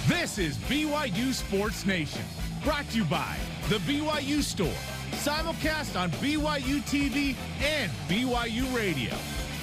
This is BYU Sports Nation, brought to you by the BYU Store, simulcast on BYU TV and BYU Radio.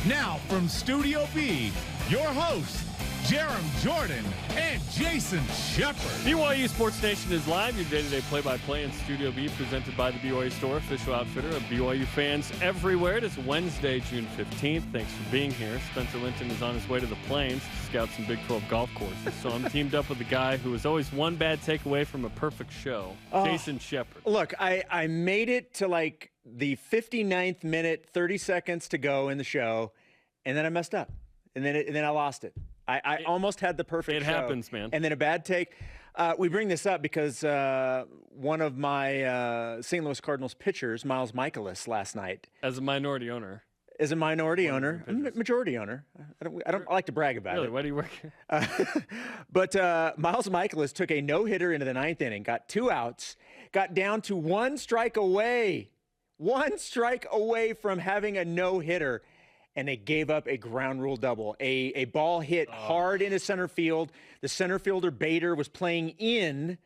Now from Studio B, your hosts, Jarom Jordan and Jason Shepard. BYU Sports Nation is live, your day-to-day play-by-play in Studio B, presented by the BYU Store, official outfitter of BYU fans everywhere. It is Wednesday, June 15th. Thanks for being here. Spencer Linton is on his way to the Plains to scout some Big 12 golf courses. So I'm teamed up with the guy who is always one bad take away from a perfect show, Jason Shepard. Look, I made it to like the 59th minute, 30 seconds to go in the show, and then I messed up. And then I lost it. I almost had the perfect show. It happens, man. And then a bad take. We bring this up because one of my St. Louis Cardinals pitchers, Miles Michaelis, last night. As a minority owner. As a minority owner. I'm a majority owner. I don't like to brag about it. Really? Why do you work here? But Miles Michaelis took a no-hitter into the ninth inning, got 2 outs, got down to 1 strike away. 1 strike away from having a no-hitter. And they gave up a ground rule double. A ball hit hard into center field. The center fielder, Bader, was playing in,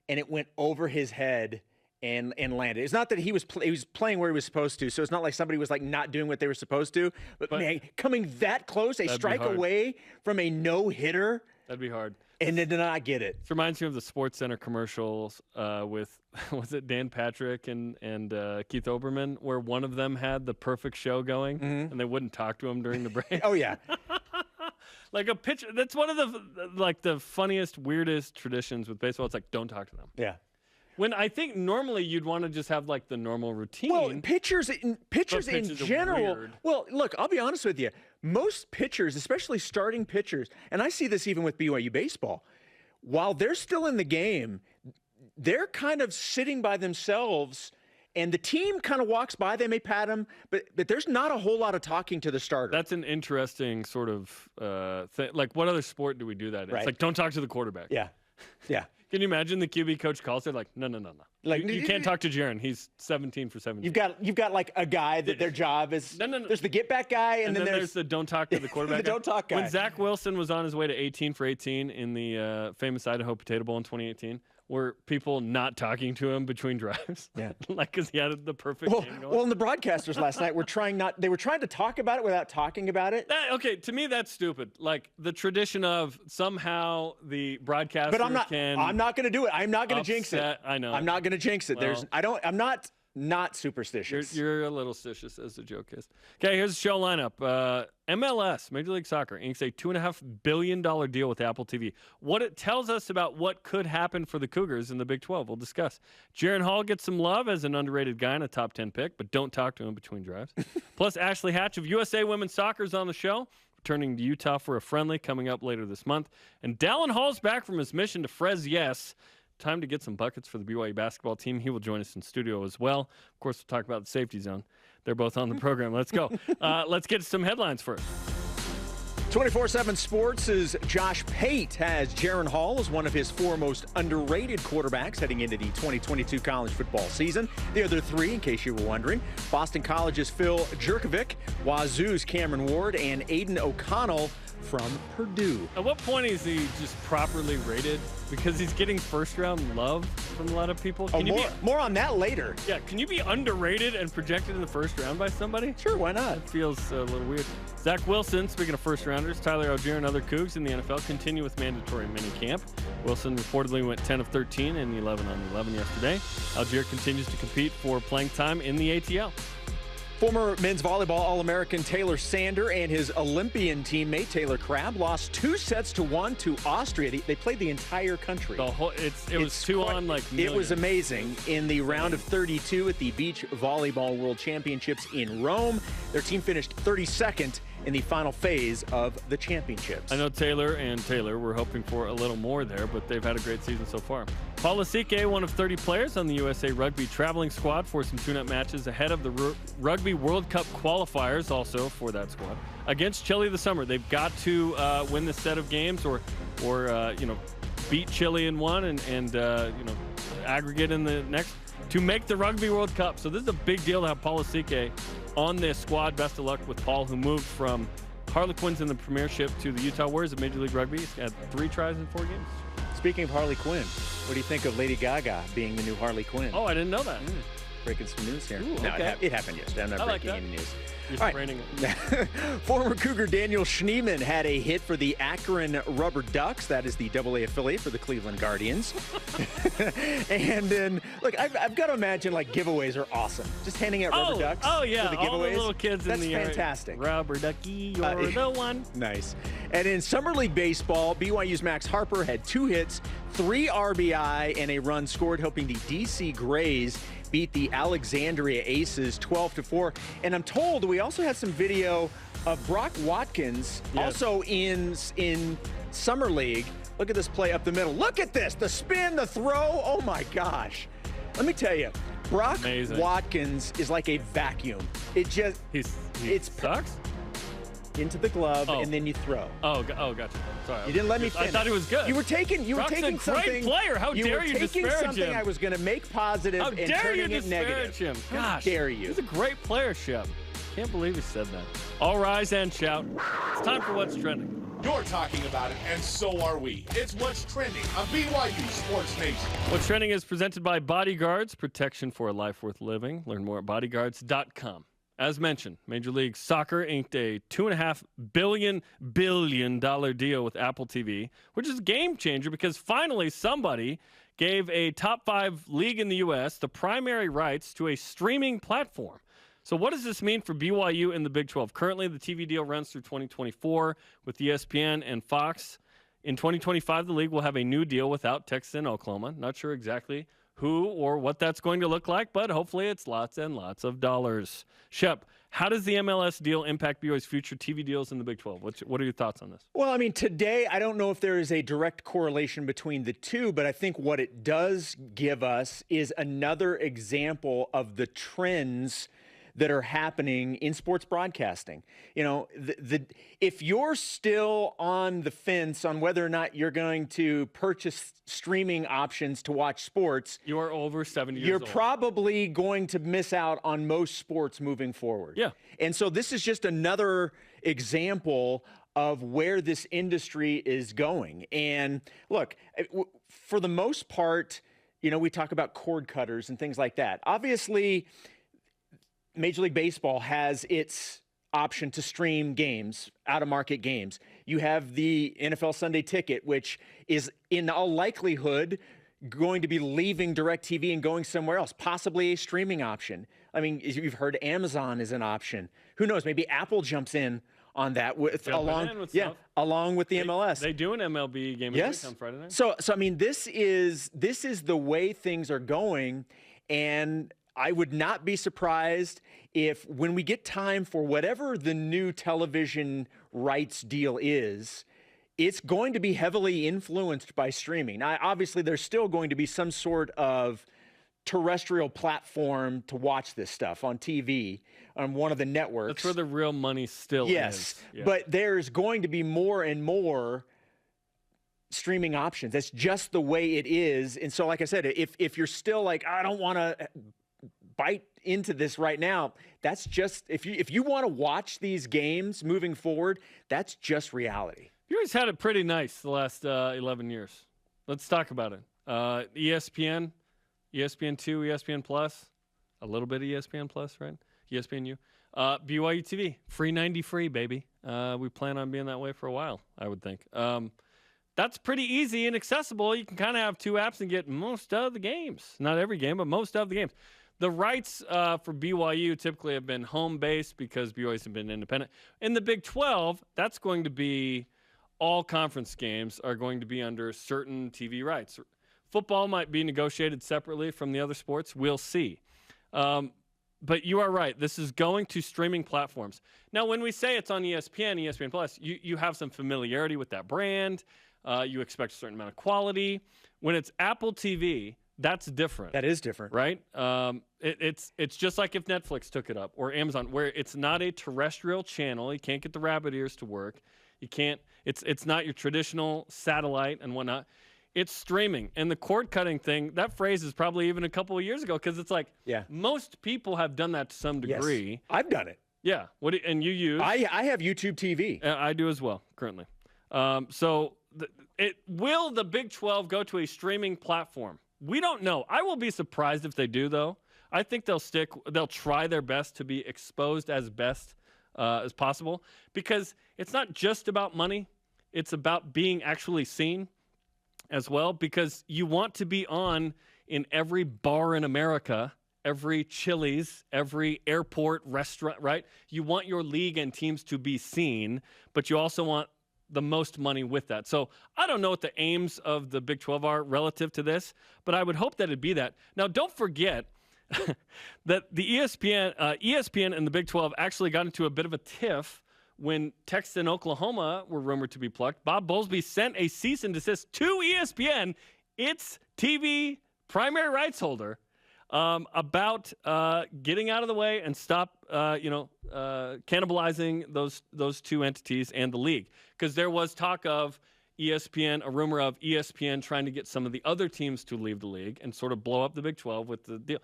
and it went over his head and landed. It's not that he was playing where he was supposed to, so it's not like somebody was like not doing what they were supposed to. But man, coming that close, a strike away from a no-hitter. That'd be hard. And they did not get it. This reminds me of the Sports Center commercials with, was it Dan Patrick and Keith Olbermann, where one of them had the perfect show going, and they wouldn't talk to him during the break. Oh, yeah. Like a pitcher. That's one of the funniest, weirdest traditions with baseball. It's like, don't talk to them. Yeah. When I think normally you'd want to just have like the normal routine. Well, pitchers in general. Well, look, I'll be honest with you. Most pitchers, especially starting pitchers, and I see this even with BYU baseball, while they're still in the game, they're kind of sitting by themselves, and the team kind of walks by. They may pat them, but there's not a whole lot of talking to the starter. That's an interesting sort of thing. Like, what other sport do we do that in? Right. It's like, don't talk to the quarterback. Yeah. Yeah. Can you imagine the QB coach calls? They're like, no. Like you can't talk to Jaron. He's 17 for 17. You've got like a guy that their job is. No. There's the get back guy, and then there's the don't talk to the quarterback. The don't talk guy. When Zach Wilson was on his way to 18 for 18 in the famous Idaho Potato Bowl in 2018, were people not talking to him between drives? Yeah, like because he had the perfect game going. Well, and the broadcasters last night were trying to talk about it without talking about it. Okay, to me that's stupid. Like the tradition of somehow the broadcaster. But I'm not going to do it. I'm not going to jinx it. I know. I'm not going to jinx it. Well, I'm not superstitious. You're a little stitious, as the joke is. Okay, here's the show lineup. MLS, Major League Soccer, inks a $2.5 billion deal with Apple TV. What it tells us about what could happen for the Cougars in the Big 12, we'll discuss. Jaron Hall gets some love as an underrated guy and a top 10 pick, but don't talk to him between drives. Plus, Ashley Hatch of USA Women's Soccer is on the show, returning to Utah for a friendly coming up later this month. And Dallin Hall's back from his mission to Frez Yes. Time to get some buckets for the BYU basketball team. He will join us in studio as well. Of course, we'll talk about the safety zone. They're both on the program. Let's go. Let's get some headlines first. 24/7 Sports' Josh Pate has Jaron Hall as one of his 4 most underrated quarterbacks heading into the 2022 college football season. The other 3, in case you were wondering, Boston College's Phil Jurkovic, Wazoo's Cameron Ward, and Aiden O'Connell from Purdue. At what point is he just properly rated? Because he's getting first-round love from a lot of people. More on that later. Yeah, can you be underrated and projected in the first round by somebody? Sure, why not? That feels a little weird. Zach Wilson, speaking of first-rounders, Tyler Algier and other Cougs in the NFL continue with mandatory minicamp. Wilson reportedly went 10 of 13 in the 11-on-11 yesterday. Algier continues to compete for playing time in the ATL. Former men's volleyball All-American Taylor Sander and his Olympian teammate Taylor Crabb lost 2-1 to Austria. They played the entire country. It was 2-on like millions. It was amazing. In the round of 32 at the Beach Volleyball World Championships in Rome, their team finished 32nd in the final phase of the championships. I know Taylor were hoping for a little more there, but they've had a great season so far. Paul Lasike, one of 30 players on the USA Rugby traveling squad for some tune-up matches ahead of the Rugby World Cup qualifiers, also for that squad, against Chile this summer. They've got to win this set of games or beat Chile in one and aggregate in the next to make the Rugby World Cup. So this is a big deal to have Paul Lasike on this squad. Best of luck with Paul, who moved from Harlequins in the Premiership to the Utah Warriors of Major League Rugby. He's had 3 tries in 4 games. Speaking of Harley Quinn, what do you think of Lady Gaga being the new Harley Quinn? Oh, I didn't know that. Breaking some news here. Ooh, No, okay. it happened yesterday. I'm not I like breaking that. any news. You're All right. spraining it. Former Cougar Daniel Schneemann had a hit for the Akron Rubber Ducks. That is the AA affiliate for the Cleveland Guardians. And then, look, I've got to imagine, like, giveaways are awesome. Just handing out rubber ducks Oh, yeah. for the All the giveaways. little kids That's in the area. fantastic. Rubber ducky, you're the one. Nice. And in Summer League baseball, BYU's Max Harper had 2 hits, 3 RBI, and a run scored, helping the DC Grays beat the Alexandria Aces 12-4. And I'm told we also had some video of Brock Watkins, also in Summer League. Look at this play up the middle. Look at this, the spin, the throw. Oh my gosh. Let me tell you, Brock Watkins is like a vacuum. It just, He sucks? into the glove, and then you throw. Oh, gotcha. Sorry. You didn't let me finish. I thought he was good. You were taking Brock's something. a great player. How dare you taking disparage something him? I was going to make positive How and dare you turning it disparage negative. him? How Gosh. dare you? He's a great player, Shep. Can't believe he said that. All rise and shout. It's time for What's Trending. You're talking about it, and so are we. It's What's Trending on BYU Sports Nation. What's Trending is presented by Bodyguards, protection for a life worth living. Learn more at bodyguards.com. As mentioned, Major League Soccer inked a $2.5 billion deal with Apple TV, which is a game changer because finally somebody gave a top 5 league in the U.S. the primary rights to a streaming platform. So what does this mean for BYU in the Big 12? Currently, the TV deal runs through 2024 with ESPN and Fox. In 2025, the league will have a new deal without Texas and Oklahoma. Not sure exactly who or what that's going to look like, but hopefully it's lots and lots of dollars. Shep, how does the MLS deal impact BYU's future TV deals in the Big 12? What are your thoughts on this? Well, I mean, today, I don't know if there is a direct correlation between the two, but I think what it does give us is another example of the trends that are happening in sports broadcasting. You know, if you're still on the fence on whether or not you're going to purchase streaming options to watch sports, you're over 70 years you're old. probably going to miss out on most sports moving forward. Yeah. And so this is just another example of where this industry is going. And look, for the most part, you know, we talk about cord cutters and things like that. Obviously, Major League Baseball has its option to stream games, out-of-market games. You have the NFL Sunday Ticket, which is in all likelihood going to be leaving DirecTV and going somewhere else, possibly a streaming option. I mean, you've heard Amazon is an option. Who knows? Maybe Apple jumps in on that along with the MLS. They do an MLB game yes. on Friday night. So I mean, this is the way things are going, and I would not be surprised if when we get time for whatever the new television rights deal is, it's going to be heavily influenced by streaming. Now, obviously, there's still going to be some sort of terrestrial platform to watch this stuff on TV on one of the networks. That's where the real money still is. Yes, Yeah. but there's going to be more and more streaming options. That's just the way it is. And so, like I said, if you're still like, I don't want to bite into this right now, that's just, if you want to watch these games moving forward, that's just reality. You guys had it pretty nice the last 11 years. Let's talk about it. ESPN, ESPN2, ESPN Plus, a little bit of ESPN Plus, right? ESPNU. BYU TV, free 90 free, baby. We plan on being that way for a while, I would think. That's pretty easy and accessible. You can kind of have 2 apps and get most of the games. Not every game, but most of the games. The rights for BYU typically have been home-based because BYU's have been independent. In the Big 12, that's going to be all conference games are going to be under certain TV rights. Football might be negotiated separately from the other sports. We'll see. But you are right. This is going to streaming platforms. Now, when we say it's on ESPN, ESPN Plus, you have some familiarity with that brand. You expect a certain amount of quality. When it's Apple TV, that's different. That is different. Right? It's just like if Netflix took it up or Amazon, where it's not a terrestrial channel. You can't get the rabbit ears to work. You can't. It's not your traditional satellite and whatnot. It's streaming. And the cord cutting thing, that phrase is probably even a couple of years ago because it's like most people have done that to some degree. Yes, I've done it. Yeah. And you use? I have YouTube TV. I do as well currently. So Will the Big 12 go to a streaming platform? We don't know. I will be surprised if they do, though. I think they'll try their best to be exposed as best as possible, because it's not just about money. It's about being actually seen as well, because you want to be on in every bar in America, every Chili's, every airport, restaurant, right? You want your league and teams to be seen, but you also want the most money with that. So I don't know what the aims of the Big 12 are relative to this, but I would hope that it'd be that. Now, don't forget that the ESPN and the Big 12 actually got into a bit of a tiff when Texas and Oklahoma were rumored to be plucked. Bob Bowlesby sent a cease and desist to ESPN, its TV primary rights holder, about getting out of the way and stop, cannibalizing those two entities and the league. Because there was talk of ESPN, a rumor of ESPN trying to get some of the other teams to leave the league and sort of blow up the Big 12 with the deal.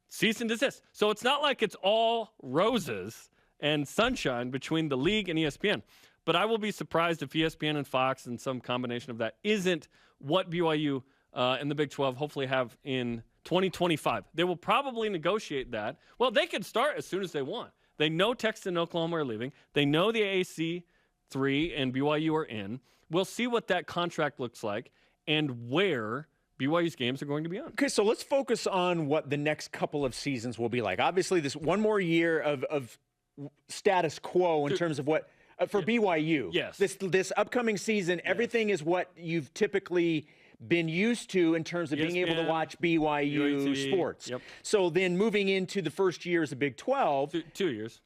Cease and desist. So it's not like it's all roses and sunshine between the league and ESPN. But I will be surprised if ESPN and Fox and some combination of that isn't what BYU and the Big 12 hopefully have in 2025. They will probably negotiate that. Well, they can start as soon as they want. They know Texas and Oklahoma are leaving. They know the AAC 3 and BYU are in. We'll see what that contract looks like and where BYU's games are going to be on. Okay, so let's focus on what the next couple of seasons will be like. Obviously, this one more year of status quo in terms of what for BYU. Yes. This upcoming season, everything is what you've typically been used to in terms of being able to watch BYU sports. Yep. So then moving into the first year as a Big 12. 2 years.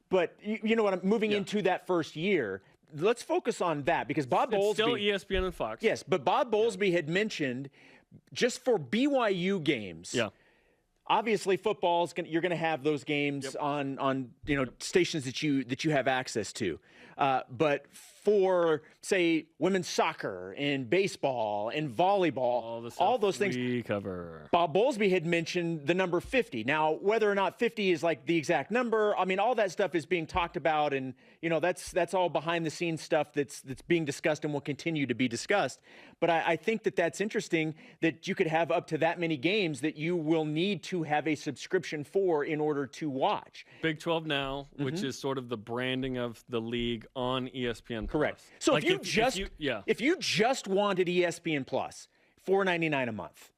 But you know what? I'm moving into that first year. Let's focus on that because Bob Bowlesby. It's still ESPN and Fox. Yes, but Bob Bowlesby had mentioned just for BYU games. Yeah. Obviously, you're going to have those games on stations that you have access to. But for, say, women's soccer and baseball and volleyball, all those things we cover. Bob Bowlesby had mentioned the number 50. Now, whether or not 50 is like the exact number, I mean, all that stuff is being talked about, and that's all behind the scenes stuff that's being discussed and will continue to be discussed. But I think that's interesting that you could have up to that many games that you will need to have a subscription for in order to watch. Big 12 Now, which is sort of the branding of the league on ESPN+. Correct. So like if you just wanted ESPN Plus, $4.99 a month.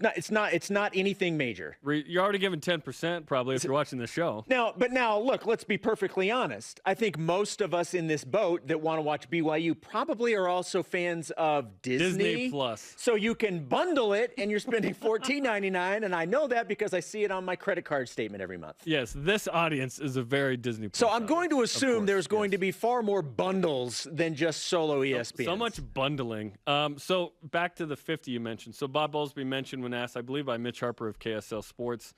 It's not anything major. You're already giving 10% probably if you're watching the show. But now, look, let's be perfectly honest. I think most of us in this boat that want to watch BYU probably are also fans of Disney Plus. So you can bundle it, and you're spending $14.99, and I know that because I see it on my credit card statement every month. Yes, this audience is a very Disney Plus. So I'm going to assume there's going to be far more bundles than just solo ESPN. So much bundling. So back to the 50 you mentioned. So Bob Bowlesby mentioned when asked, I believe by Mitch Harper of KSL Sports,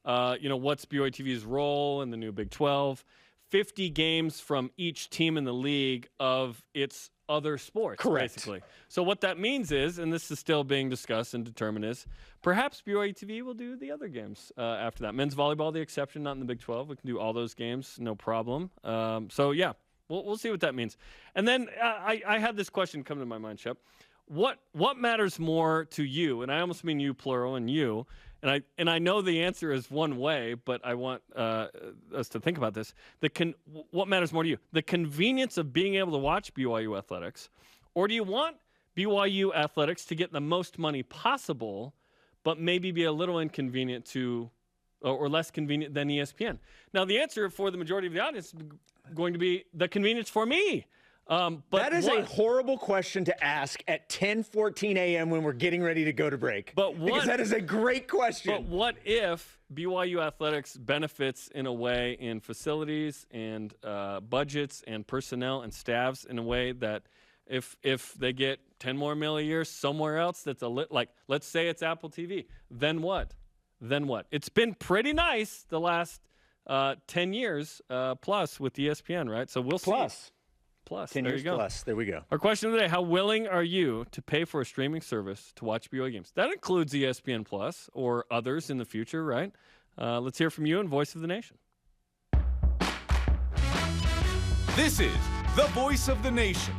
what's BYU TV's role in the new Big 12? 50 games from each team in the league of its other sports, correct, basically. So what that means is, and this is still being discussed and determined, is perhaps BYU TV will do the other games after that. Men's volleyball, the exception, not in the Big 12. We can do all those games, no problem. We'll see what that means. And then I had this question come to my mind, Shep. What matters more to you? And I almost mean you, plural, and you. And I know the answer is one way, but I want us to think about this. What matters more to you? The convenience of being able to watch BYU athletics, or do you want BYU athletics to get the most money possible, but maybe be a little inconvenient or less convenient than ESPN? Now, the answer for the majority of the audience is going to be the convenience for me. But that is a horrible question to ask at 10:14 a.m. when we're getting ready to go to break. Because that is a great question. But what if BYU athletics benefits in a way in facilities and budgets and personnel and staffs in a way that if they get $10 more million a year somewhere else that's like, let's say it's Apple TV, then what? It's been pretty nice the last 10 years plus with ESPN, right? So we'll see. Plus. 10 years plus. There we go. Our question of the day, how willing are you to pay for a streaming service to watch BYU games? That includes ESPN Plus or others in the future, right? Let's hear from you and Voice of the Nation. This is the Voice of the Nation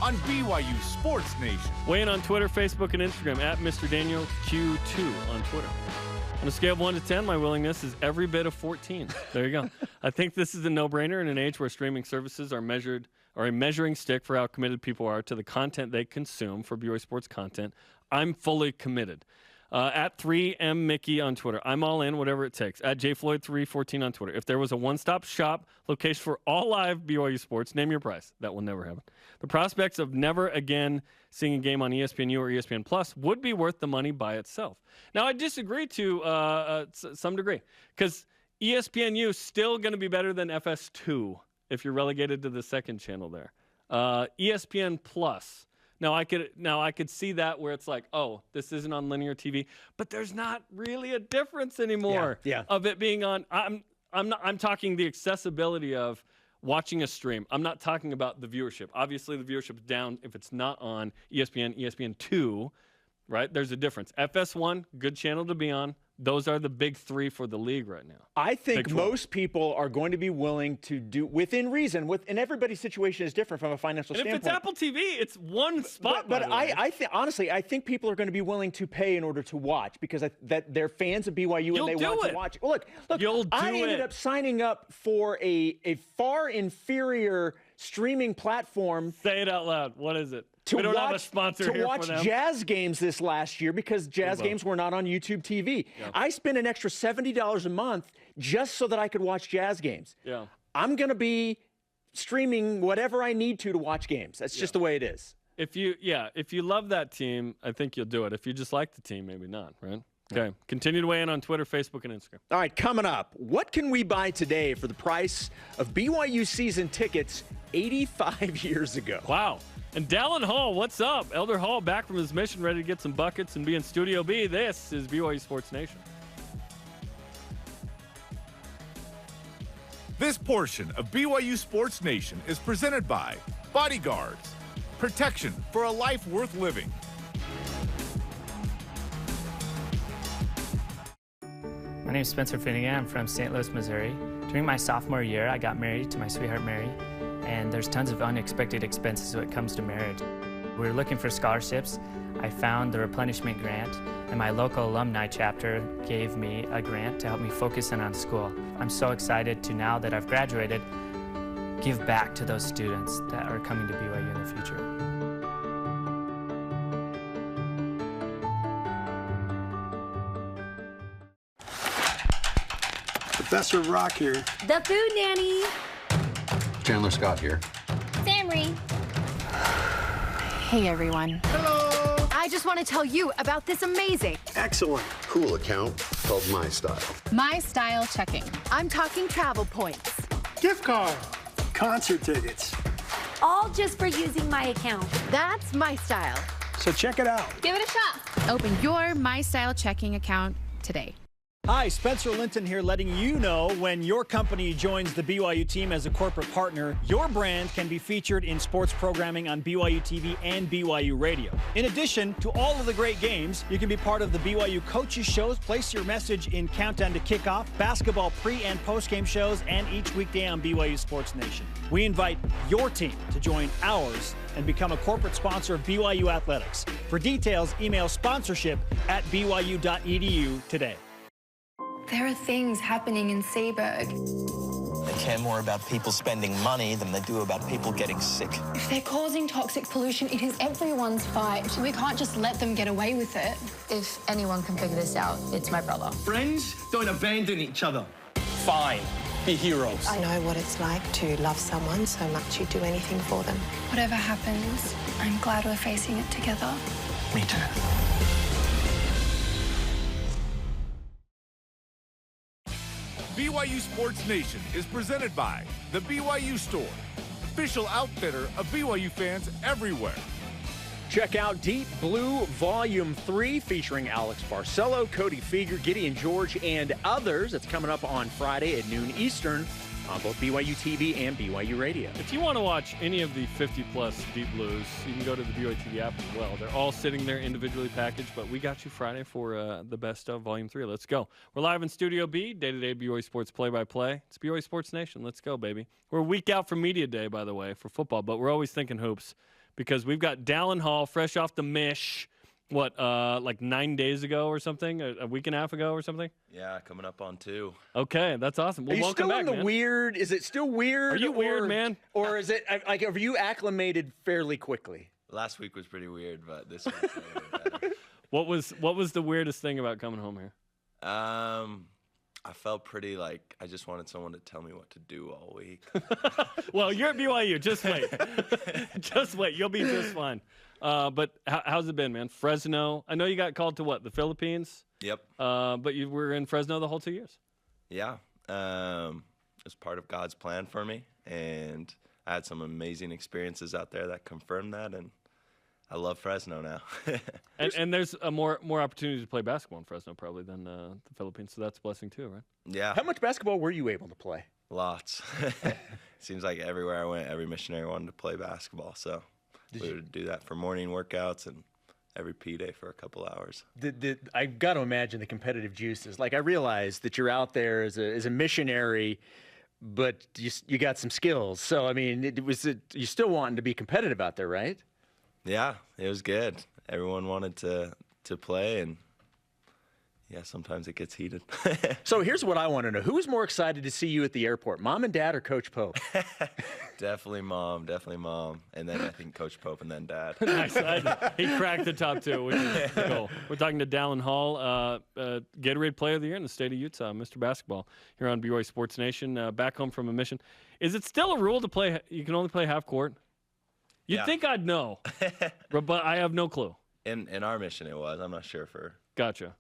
on BYU Sports Nation. Weigh in on Twitter, Facebook, and Instagram at Mr. Daniel Q2 on Twitter. On a scale of 1 to 10, my willingness is every bit of 14. There you go. I think this is a no-brainer in an age where streaming services are a measuring stick for how committed people are to the content they consume for BYU Sports content. I'm fully committed. At 3MMickey on Twitter. I'm all in, whatever it takes. At JFloyd314 on Twitter. If there was a one-stop shop location for all live BYU sports, name your price. That will never happen. The prospects of never again seeing a game on ESPNU or ESPN Plus would be worth the money by itself. Now, I disagree to some degree because ESPNU is still going to be better than FS2 if you're relegated to the second channel there. ESPN Plus. Now I could see that where it's like, oh, this isn't on linear TV, but there's not really a difference anymore of it being on. I'm talking the accessibility of watching a stream. I'm not talking about the viewership. Obviously, the viewership's down if it's not on ESPN, ESPN2, right? There's a difference. FS1, good channel to be on. Those are the big three for the league right now. I think most people are going to be willing to do, within reason, and everybody's situation is different from a financial standpoint. If it's Apple TV, it's one spot. But honestly, I think people are going to be willing to pay in order to watch because that they're fans of BYU and they want to watch. Look, I ended up signing up for a far inferior streaming platform. Say it out loud. What is it? We don't have a sponsor here watch for them. Jazz games this last year because Jazz games were not on YouTube TV. Yeah. I spent an extra $70 a month just so that I could watch Jazz games. Yeah. I'm going to be streaming whatever I need to watch games. That's just the way it is. If you love that team, I think you'll do it. If you just like the team, maybe not, right? Okay. Continue to weigh in on Twitter, Facebook, and Instagram. All right, coming up, what can we buy today for the price of BYU season tickets 85 years ago? Wow. And Dallin Hall, what's up? Elder Hall back from his mission, ready to get some buckets and be in Studio B. This is BYU Sports Nation. This portion of BYU Sports Nation is presented by Bodyguards, protection for a life worth living. My name is Spencer Finnegan. I'm from St. Louis, Missouri. During my sophomore year, I got married to my sweetheart, Mary. And there's tons of unexpected expenses when it comes to marriage. We were looking for scholarships. I found the replenishment grant, and my local alumni chapter gave me a grant to help me focus in on school. I'm so excited to, now that I've graduated, give back to those students that are coming to BYU in the future. Professor Rock here. The Food Nanny. Chandler Scott here. Samry. Hey, everyone. Hello. I just want to tell you about this amazing, excellent, cool account called My Style. My Style checking. I'm talking travel points. Gift card. Concert tickets. All just for using my account. That's My Style. So check it out. Give it a shot. Open your My Style checking account today. Hi, Spencer Linton here, letting you know when your company joins the BYU team as a corporate partner, your brand can be featured in sports programming on BYU TV and BYU Radio. In addition to all of the great games, you can be part of the BYU coaches shows, place your message in Countdown to Kickoff, basketball pre- and post-game shows, and each weekday on BYU Sports Nation. We invite your team to join ours and become a corporate sponsor of BYU Athletics. For details, email sponsorship@byu.edu today. There are things happening in Seaburg. They care more about people spending money than they do about people getting sick. If they're causing toxic pollution, it is everyone's fight. We can't just let them get away with it. If anyone can figure this out, it's my brother. Friends don't abandon each other. Fine. Be heroes. I know what it's like to love someone so much you do anything for them. Whatever happens, I'm glad we're facing it together. Me too. BYU Sports Nation is presented by the BYU Store, official outfitter of BYU fans everywhere. Check out Deep Blue Volume 3 featuring Alex Barcelo, Cody Feger, Gideon George, and others. It's coming up on Friday at noon Eastern on both BYU TV and BYU Radio. If you want to watch any of the 50-plus Deep Blues, you can go to the BYU TV app as well. They're all sitting there individually packaged, but we got you Friday for the best of Volume 3. Let's go. We're live in Studio B, day-to-day BYU Sports play-by-play. It's BYU Sports Nation. Let's go, baby. We're a week out from Media Day, by the way, for football, but we're always thinking hoops because we've got Dallin Hall fresh off the Mish, like 9 days ago or something, a week and a half ago or something? Yeah, coming up on 2. Okay, that's awesome. Well, Are you welcome still back, in the man. weird? Is it still weird? Are you weird, man? Or is it like, have you acclimated fairly quickly? Last week was pretty weird, but this week's a little better. What was the weirdest thing about coming home here? I felt pretty like I just wanted someone to tell me what to do all week. Well, you're at BYU. Just wait. Just wait. You'll be just fine. But how's it been, man? Fresno. I know you got called to what? The Philippines? Yep. But you were in Fresno the whole 2 years. Yeah. It was part of God's plan for me, and I had some amazing experiences out there that confirmed that, and I love Fresno now. and there's a more opportunity to play basketball in Fresno probably than the Philippines, so that's a blessing too, right? Yeah. How much basketball were you able to play? Lots. Seems like everywhere I went, every missionary wanted to play basketball, so we would do that for morning workouts and every P day for a couple hours. I've got to imagine the competitive juices. Like, I realize that you're out there as a missionary, but you got some skills. So, I mean, you're still wanting to be competitive out there, right? Yeah, it was good. Everyone wanted to play, and yeah, sometimes it gets heated. So here's what I want to know. Who was more excited to see you at the airport, Mom and Dad or Coach Pope? Definitely Mom. And then I think Coach Pope and then Dad. Nice. He cracked the top 2, which is cool. We're talking to Dallin Hall, Gatorade Player of the Year in the state of Utah, Mr. Basketball, here on BYU Sports Nation, back home from a mission. Is it still a rule to play? You can only play half court? You'd think I'd know, but I have no clue. In our mission it was. I'm not sure for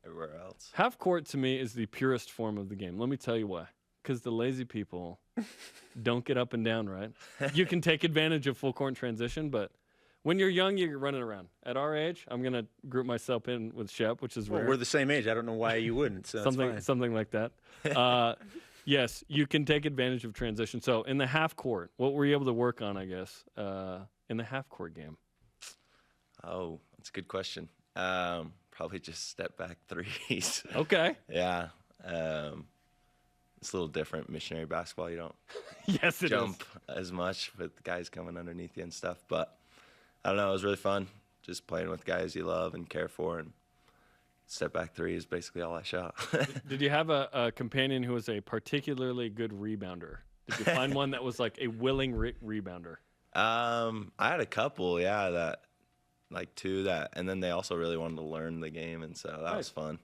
everywhere else. Half court to me is the purest form of the game. Let me tell you why. Because the lazy people don't get up and down, right? You can take advantage of full court transition, but when you're young, you're running around. At our age, I'm going to group myself in with Shep, which is rare. We're the same age. I don't know why you wouldn't. So something like that. Yes, you can take advantage of transition. So in the half court, what were you able to work on, I guess, in the half court game? Oh, that's a good question. Probably just step back threes. Okay. Yeah. It's a little different. Missionary basketball, you don't yes, it jump as much with guys coming underneath you and stuff. But I don't know. It was really fun just playing with guys you love and care for. And step back three is basically all I shot. Did you have a companion who was a particularly good rebounder? Did you find one that was like a willing rebounder? I had a couple, yeah, that like two that, and then they also really wanted to learn the game, and so that was fun.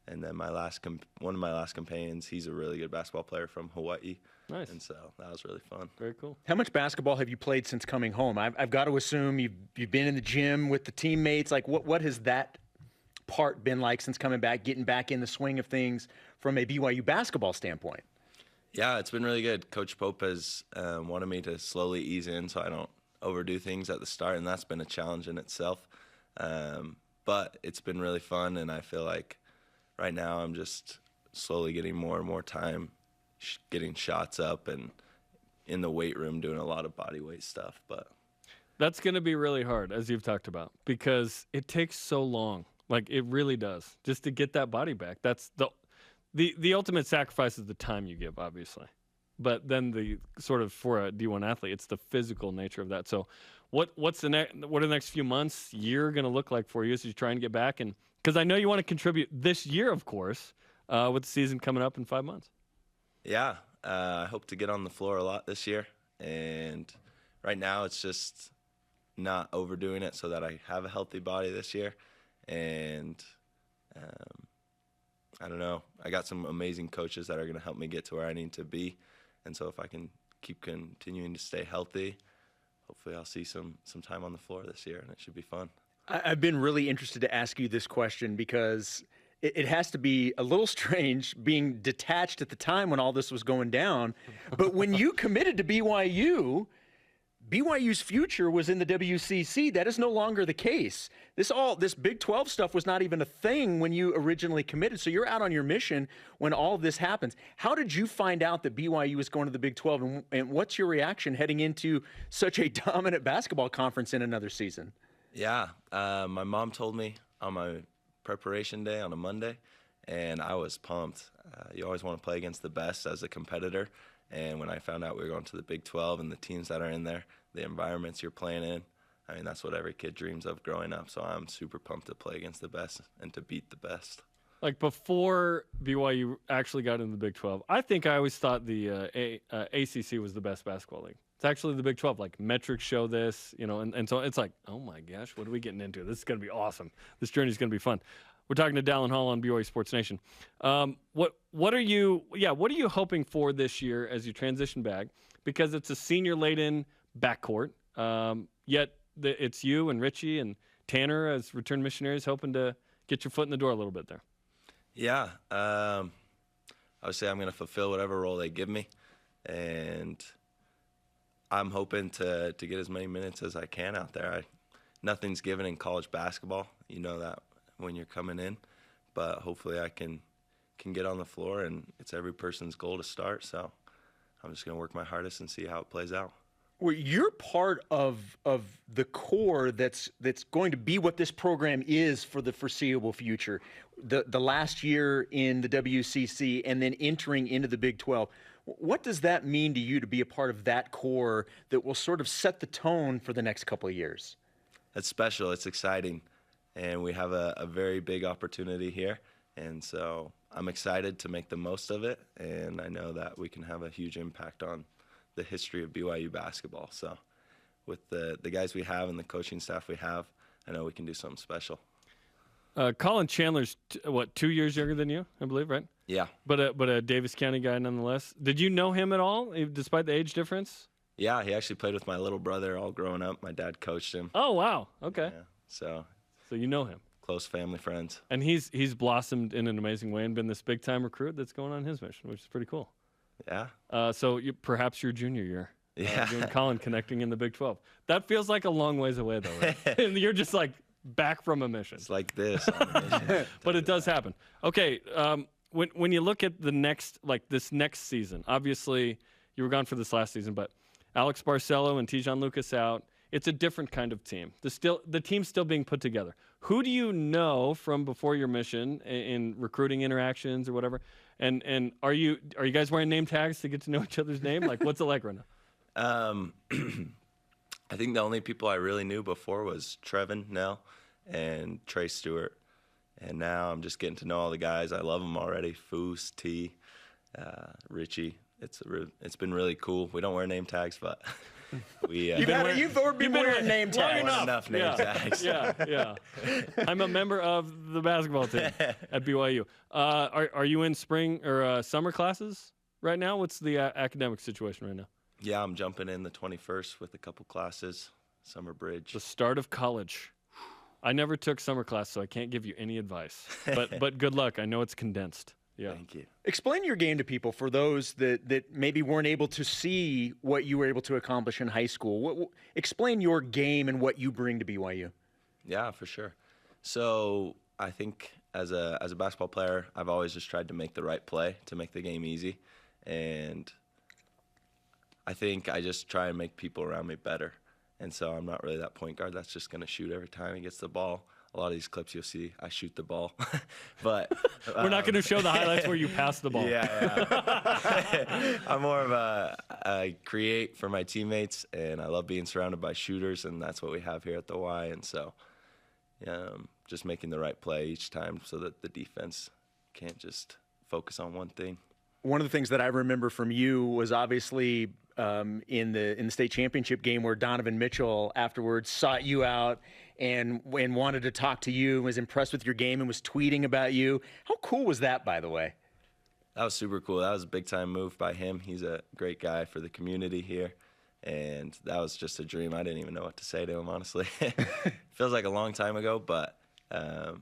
And then my one of my last companions, he's a really good basketball player from Hawaii. Nice. And so that was really fun. Very cool. How much basketball have you played since coming home? I've got to assume you've been in the gym with the teammates. Like, what has that part been like since coming back, getting back in the swing of things from a BYU basketball standpoint? Yeah, it's been really good. Coach Pope has wanted me to slowly ease in so I don't overdo things at the start, and that's been a challenge in itself. But it's been really fun, and I feel like right now I'm just slowly getting more and more time getting shots up and in the weight room doing a lot of body weight stuff. But that's going to be really hard, as you've talked about, because it takes so long. Like, it really does, just to get that body back. That's the ultimate sacrifice is the time you give, obviously. But then the sort of, for a D1 athlete, it's the physical nature of that. So what are the next few months, year going to look like for you as you try and get back? And because I know you want to contribute this year, of course, with the season coming up in 5 months. Yeah, I hope to get on the floor a lot this year. And right now it's just not overdoing it so that I have a healthy body this year. And I don't know. I got some amazing coaches that are going to help me get to where I need to be. And so if I can keep continuing to stay healthy, hopefully I'll see some time on the floor this year, and it should be fun. I've been really interested to ask you this question because it has to be a little strange being detached at the time when all this was going down. But when you committed to BYU, BYU's future was in the WCC. That is no longer the case. This Big 12 stuff was not even a thing when you originally committed. So you're out on your mission when all of this happens. How did you find out that BYU was going to the Big 12, and what's your reaction heading into such a dominant basketball conference in another season? Yeah, my mom told me on my preparation day on a Monday, and I was pumped. You always want to play against the best as a competitor. And when I found out we were going to the Big 12 and the teams that are in there, the environments you're playing in, I mean, that's what every kid dreams of growing up. So I'm super pumped to play against the best and to beat the best. Like before BYU actually got into the Big 12, I think I always thought the ACC was the best basketball league. It's actually the Big 12. Like metrics show this, and so it's like, oh my gosh, what are we getting into? This is going to be awesome. This journey is going to be fun. We're talking to Dallin Hall on BYU Sports Nation. What are you hoping for this year as you transition back? Because it's a senior-laden backcourt, yet it's you and Richie and Tanner as return missionaries hoping to get your foot in the door a little bit there. Yeah, I would say I'm going to fulfill whatever role they give me, and I'm hoping to get as many minutes as I can out there. Nothing's given in college basketball. You know that when you're coming in, but hopefully I can get on the floor, and it's every person's goal to start. So I'm just going to work my hardest and see how it plays out. Well, you're part of the core that's going to be what this program is for the foreseeable future. The last year in the WCC and then entering into the Big 12. What does that mean to you to be a part of that core that will sort of set the tone for the next couple of years? It's special. It's exciting. And we have a very big opportunity here. And so I'm excited to make the most of it. And I know that we can have a huge impact on the history of BYU basketball. So with the guys we have and the coaching staff we have, I know we can do something special. Colin Chandler's, 2 years younger than you, I believe, right? Yeah. But a Davis County guy nonetheless. Did you know him at all, despite the age difference? Yeah, he actually played with my little brother all growing up. My dad coached him. Oh, wow. Okay. Yeah, so you know him. Close family friends. And he's blossomed in an amazing way and been this big-time recruit that's going on his mission, which is pretty cool. Yeah. So perhaps your junior year. Yeah. You and Colin connecting in the Big 12. That feels like a long ways away, though, right? And you're just like back from a mission. It's like this on a mission. But it does happen. Okay, when you look at this next season, obviously you were gone for this last season, but Alex Barcelo and Tijon Lucas out. It's a different kind of team. The team's still being put together. Who do you know from before your mission in recruiting interactions or whatever? And are you guys wearing name tags to get to know each other's name? Like, what's it like right now? I think the only people I really knew before was Trevin Nell and Trey Stewart. And now I'm just getting to know all the guys. I love them already. Foose, T, Richie. It's been really cool. We don't wear name tags, but you've been wearing name tags. Enough name tags. Yeah. I'm a member of the basketball team at BYU. Are you in spring or summer classes right now? What's the academic situation right now? Yeah, I'm jumping in the 21st with a couple classes, summer bridge. The start of college. I never took summer class, so I can't give you any advice. But good luck. I know it's condensed. Yeah. Thank you. Explain your game to people for those that maybe weren't able to see what you were able to accomplish in high school. Explain your game and what you bring to BYU. Yeah, for sure. So I think as a basketball player, I've always just tried to make the right play to make the game easy. And I think I just try and make people around me better. And so I'm not really that point guard that's just going to shoot every time he gets the ball. A lot of these clips you'll see, I shoot the ball. But we're not going to show the highlights where you pass the ball. Yeah. I'm more of a create for my teammates, and I love being surrounded by shooters, and that's what we have here at the Y. And so just making the right play each time so that the defense can't just focus on one thing. One of the things that I remember from you was obviously in the state championship game where Donovan Mitchell afterwards sought you out and wanted to talk to you, was impressed with your game and was tweeting about you. How cool was that, by the way? That was super cool. That was a big-time move by him. He's a great guy for the community here, and that was just a dream. I didn't even know what to say to him, honestly. Feels like a long time ago, but that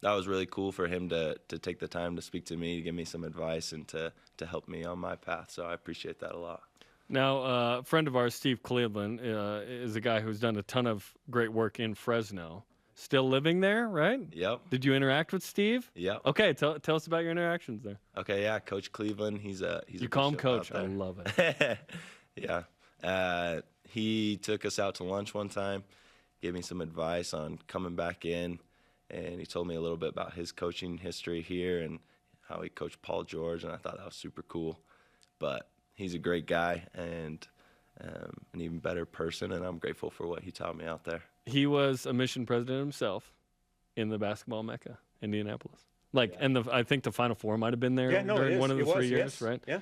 was really cool for him to take the time to speak to me, to give me some advice, and to help me on my path. So I appreciate that a lot. Now, a friend of ours, Steve Cleveland, is a guy who's done a ton of great work in Fresno. Still living there, right? Yep. Did you interact with Steve? Yep. Okay, tell us about your interactions there. Okay, yeah, Coach Cleveland. He's you call him Coach. I love it. Yeah. He took us out to lunch one time, gave me some advice on coming back in, and he told me a little bit about his coaching history here and how he coached Paul George, and I thought that was super cool. But he's a great guy, and an even better person, and I'm grateful for what he taught me out there. He was a mission president himself in the basketball mecca, Indianapolis. I think the Final Four might have been there during one of the 3 years, yes. right? Yeah.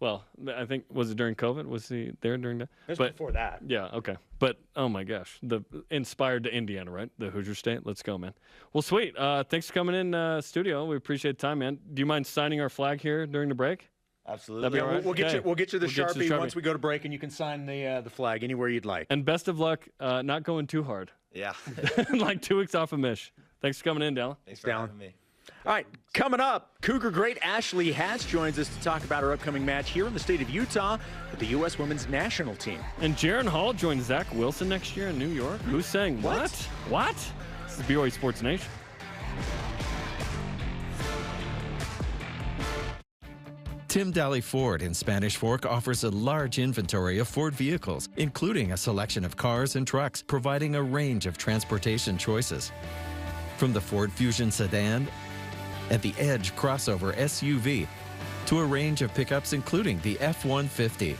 Well, I think, was it during COVID? Was he there during that? It was before that. Yeah, okay. But, oh my gosh, the inspired to Indiana, right? The Hoosier State. Let's go, man. Well, sweet. Thanks for coming in studio. We appreciate the time, man. Do you mind signing our flag here during the break? Absolutely. That'd be all right? We'll get you the Sharpie Sharpie once we go to break, and you can sign the flag anywhere you'd like. And best of luck not going too hard. Yeah. Like 2 weeks off of Mish. Thanks for coming in, Dallin. Thanks for having me. All right, coming up, Cougar great Ashley Hatch joins us to talk about our upcoming match here in the state of Utah with the U.S. women's national team. And Jaron Hall joins Zach Wilson next year in New York. Who's saying what? What? This is BYU Sports Nation. Tim Daly Ford in Spanish Fork offers a large inventory of Ford vehicles, including a selection of cars and trucks, providing a range of transportation choices. From the Ford Fusion sedan and the Edge crossover SUV to a range of pickups including the F-150.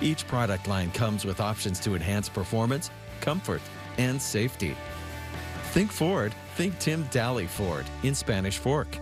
Each product line comes with options to enhance performance, comfort, and safety. Think Ford, think Tim Daly Ford in Spanish Fork.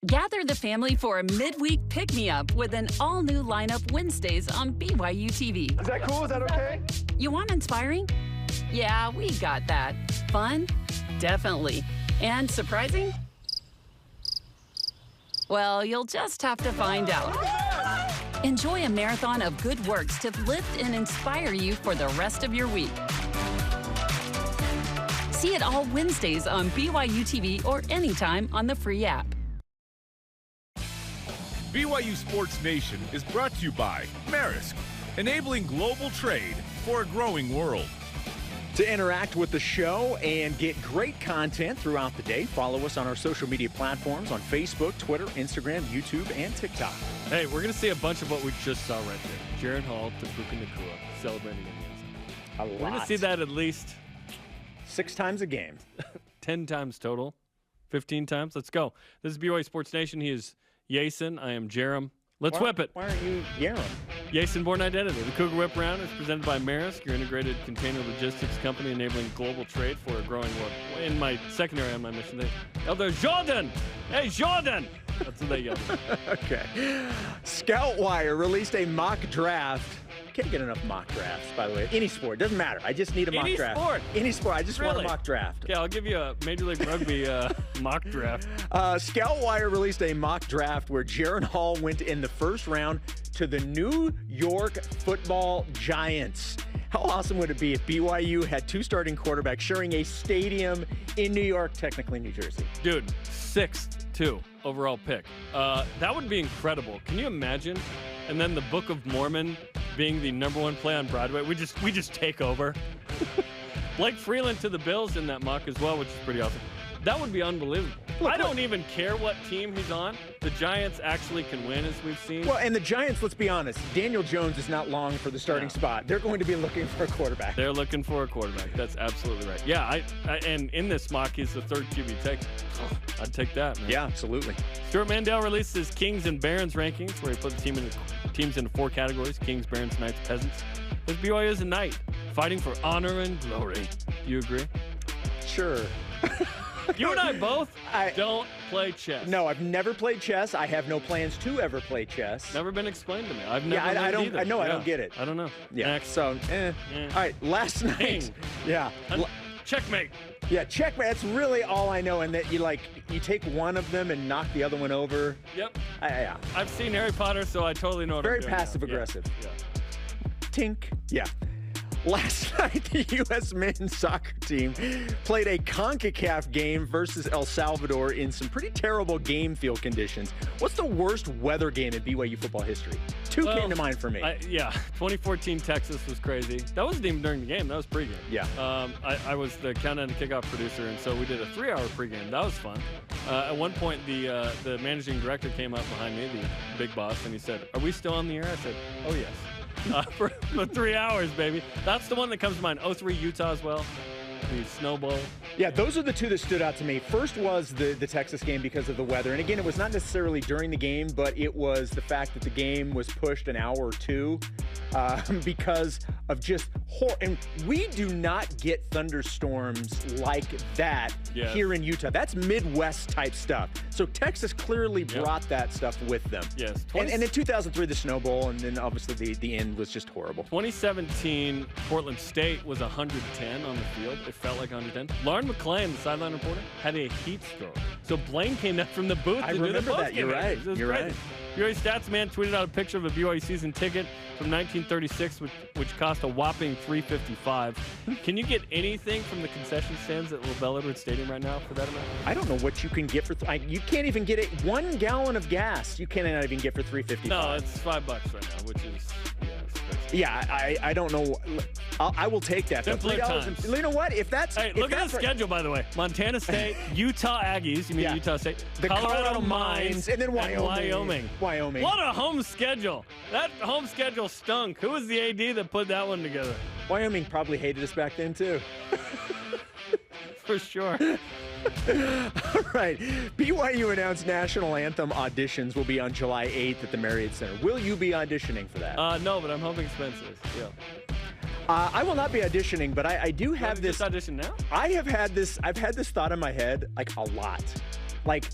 Gather the family for a midweek pick-me-up with an all-new lineup Wednesdays on BYU TV. Is that cool? Is that okay? You want inspiring? Yeah, we got that. Fun? Definitely. And surprising? Well, you'll just have to find out. Enjoy a marathon of good works to lift and inspire you for the rest of your week. See it all Wednesdays on BYU TV or anytime on the free app. BYU Sports Nation is brought to you by Maersk, enabling global trade for a growing world. To interact with the show and get great content throughout the day, follow us on our social media platforms on Facebook, Twitter, Instagram, YouTube, and TikTok. Hey, we're going to see a bunch of what we just saw right there. Jaron Hall to Puka Nakua celebrating Indians. We're going to see that at least 6 times a game. 10 times total. 15 times. Let's go. This is BYU Sports Nation. He is Jason. I am Jarom. Let's whip it. Why aren't you Jarom? Jason Born Identity. The Cougar Whip Round is presented by Maersk, your integrated container logistics company enabling global trade for a growing world. In my secondary on my mission, Elder Jordan! Hey, Jordan! That's what they yelled. Okay. Scoutwire released a mock draft. Can't get enough mock drafts, by the way. Any sport. Doesn't matter. I just need a mock draft. Any sport. I just want a mock draft. Yeah, I'll give you a Major League Rugby mock draft. Scoutwire released a mock draft where Jaron Hall went in the first round to the New York Football Giants. How awesome would it be if BYU had 2 starting quarterbacks sharing a stadium in New York, technically New Jersey? Dude, 6th, 2 overall pick. That would be incredible. Can you imagine? And then the Book of Mormon being the #1 play on Broadway. We just take over. Blake Freeland to the Bills in that mock as well, which is pretty awesome. That would be unbelievable. I don't even care what team he's on. The Giants actually can win, as we've seen. Well, and the Giants, let's be honest, Daniel Jones is not long for the starting spot. They're going to be looking for a quarterback. They're looking for a quarterback. That's absolutely right. Yeah, and in this mock, he's the 3rd QB take. I'd take that, man. Yeah, absolutely. Stuart Mandel released his Kings and Barons rankings, where he put the teams into 4 categories: Kings, Barons, Knights, Peasants. This BYU is a knight, fighting for honor and glory. Do you agree? Sure. You and I both don't play chess. No, I've never played chess. I have no plans to ever play chess. Never been explained to me. I've never I don't. either. I know. I don't get it. I don't know. Yeah. Next. So, all right. Last night. King. Yeah. Checkmate. Yeah, checkmate. That's really all I know. And that you take one of them and knock the other one over. Yep. Yeah. I've seen Harry Potter, so I totally know what Very I'm doing passive now. aggressive. Yeah. Tink. Yeah. Last night, the U.S. men's soccer team played a CONCACAF game versus El Salvador in some pretty terrible game field conditions. What's the worst weather game in BYU football history? Two came to mind for me. 2014 Texas was crazy. That wasn't even during the game. That was pregame. Yeah. I was the countdown to kickoff producer, and so we did a 3-hour pregame. That was fun. At one point, the managing director came up behind me, the big boss, and he said, "Are we still on the air?" I said, "Oh, yes." For 3 hours, baby. That's the one that comes to mind. 03 Utah as well. The Snow Bowl. Yeah, those are the two that stood out to me. First was the Texas game because of the weather. And again, it was not necessarily during the game, but it was the fact that the game was pushed an hour or two because of just horror. And we do not get thunderstorms like that here in Utah. That's Midwest type stuff. So Texas clearly brought that stuff with them. Yes. And in 2003, the Snow Bowl, and then obviously the end was just horrible. 2017, Portland State was 110 on the field. It felt like 110. Lauren McClain, the sideline reporter, had a heat stroke. So Blaine came down from the booth to do the post game. You're right. You're right. BYU Stats Man tweeted out a picture of a BYU season ticket from 1936, which cost a whopping $355. Can you get anything from the concession stands at LaBelle Edwards Stadium right now for that amount? I don't know what you can get for. You can't even get it. 1 gallon of gas you cannot even get for $355. No, it's $5 right now, which is I don't know. I will take that. Simpler times. You know what? If that's look at the schedule, by the way. Montana State, Utah Aggies. You mean Utah State? The Colorado Mines, and then Wyoming. What a home schedule! That home schedule stunk. Who was the AD that put that one together? Wyoming probably hated us back then too. For sure. All right. BYU announced national anthem auditions will be on July 8th at the Marriott Center. Will you be auditioning for that? No, but I'm hoping Spence is. Yeah. I will not be auditioning, but I do have this. Just audition now? I've had this thought in my head like a lot. Like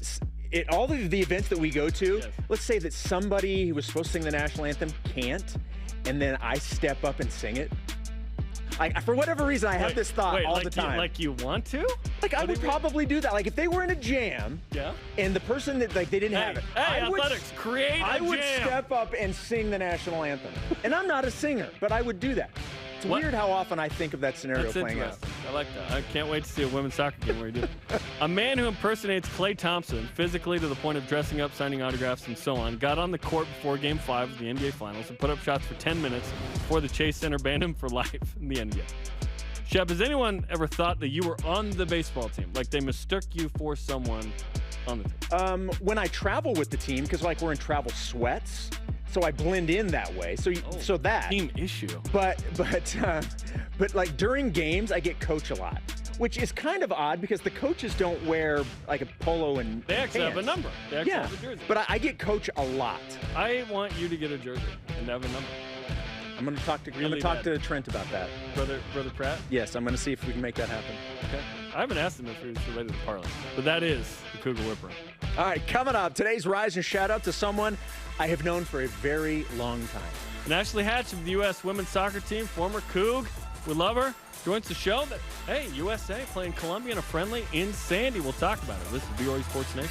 at all of the events that we go to, let's say that somebody who was supposed to sing the national anthem can't, and then I step up and sing it. For whatever reason, I have this thought all the time. You want to? I would probably do that. Like if they were in a jam, and the person that they didn't have it, athletics, create a jam. I would step up and sing the national anthem. And I'm not a singer, but I would do that. It's weird how often I think of that scenario playing out. I like that. I can't wait to see a women's soccer game where you do it. A man who impersonates Klay Thompson physically to the point of dressing up, signing autographs, and so on, got on the court before Game 5 of the NBA Finals and put up shots for 10 minutes before the Chase Center banned him for life in the NBA. Shep, has anyone ever thought that you were on the baseball team? Like they mistook you for someone on the team? When I travel with the team, because we're in travel sweats, so I blend in that way. So that team issue. But like during games, I get coach a lot, which is kind of odd because the coaches don't wear like a polo and they actually pants. have a number. They actually have a jersey. But I get coach a lot. I want you to get a jersey and have a number. I'm going to talk to Trent about that. Brother Pratt? Yes, I'm going to see if we can make that happen. Okay. I haven't asked him if he was related to Parlay, but that is the Cougar Whipper. All right, coming up, today's Rise and Shout Out to someone I have known for a very long time. And Ashley Hatch of the U.S. women's soccer team, former Coug. We love her. Joins the show that, hey, USA playing Colombia in a friendly in Sandy. We'll talk about it. This is BYU Sports Nation.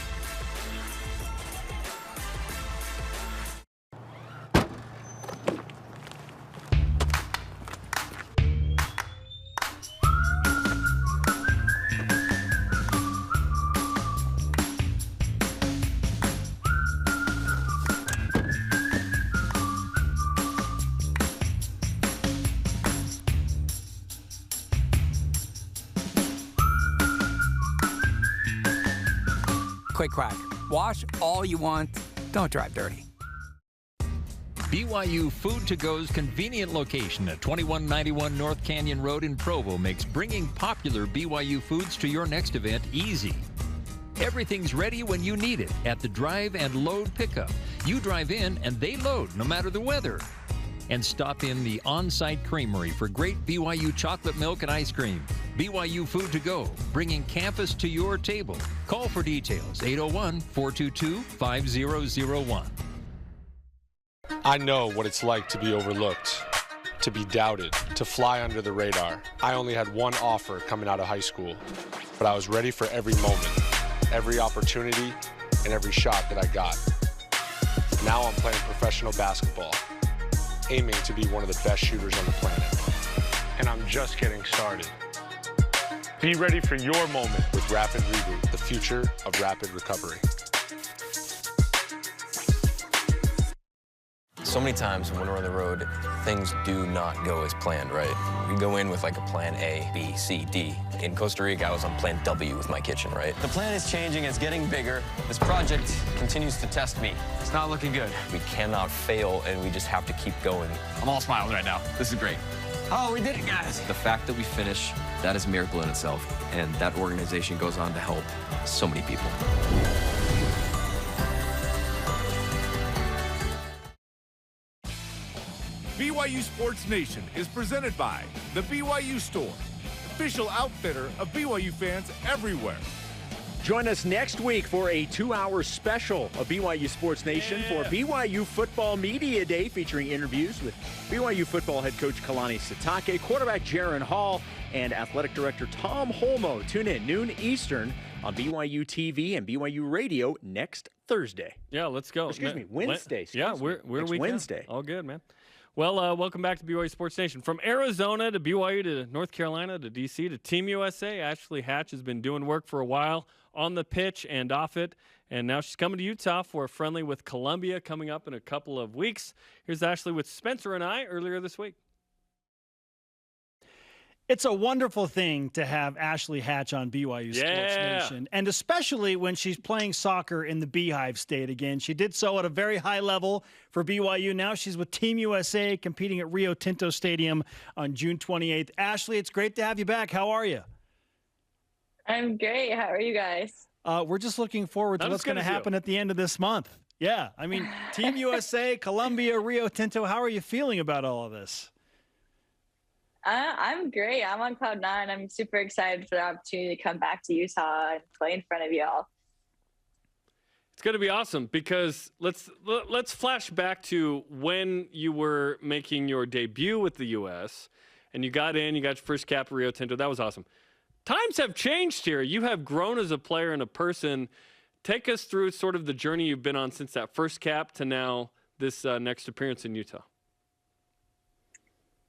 Quick crack. Wash all you want. Don't drive dirty. BYU Food to Go's convenient location at 2191 North Canyon Road in Provo makes bringing popular BYU foods to your next event easy. Everything's ready when you need it at the drive and load pickup. You drive in and they load no matter the weather. And stop in the on-site creamery for great BYU chocolate milk and ice cream. BYU Food to Go, bringing campus to your table. Call for details, 801-422-5001. I know what it's like to be overlooked, to be doubted, to fly under the radar. I only had one offer coming out of high school, but I was ready for every moment, every opportunity, and every shot that I got. Now I'm playing professional basketball, aiming to be one of the best shooters on the planet. And I'm just getting started. Be ready for your moment with Rapid Reboot, the future of rapid recovery. So many times when we're on the road, things do not go as planned, right? We go in with like a plan A, B, C, D. In Costa Rica, I was on plan W with my kitchen, right? The plan is changing, it's getting bigger. This project continues to test me. It's not looking good. We cannot fail, and we just have to keep going. I'm all smiles right now. This is great. Oh, we did it, guys. The fact that we finish, that is a miracle in itself. And that organization goes on to help so many people. BYU Sports Nation is presented by the BYU Store, official outfitter of BYU fans everywhere. Join us next week for a 2-hour special of BYU Sports Nation for BYU Football Media Day, featuring interviews with BYU football head coach Kalani Sitake, quarterback Jaron Hall, and athletic director Tom Holmoe. Tune in noon Eastern on BYU TV and BYU Radio next Thursday. Yeah, let's go. Wednesday. We're Wednesday. All good, man. Well, welcome back to BYU Sports Nation. From Arizona to BYU to North Carolina to D.C. to Team USA, Ashley Hatch has been doing work for a while on the pitch and off it, and now she's coming to Utah for a friendly with Columbia coming up in a couple of weeks. Here's Ashley with Spencer and I earlier this week. It's a wonderful thing to have Ashley Hatch on BYU Sports Nation, and especially when she's playing soccer in the Beehive State again. She did so at a very high level for BYU. Now she's with Team USA competing at Rio Tinto Stadium on June 28th. Ashley, it's great to have you back. How are you? I'm great. How are you guys? We're just looking forward to what's going to happen at the end of this month. Yeah, I mean, Team USA, Columbia, Rio Tinto, how are you feeling about all of this? I'm great. I'm on cloud nine. I'm super excited for the opportunity to come back to Utah and play in front of y'all. It's going to be awesome because let's flash back to when you were making your debut with the U.S. and you got your first cap at Rio Tinto. That was awesome. Times have changed here. You have grown as a player and a person. Take us through sort of the journey you've been on since that first cap to now this next appearance in Utah.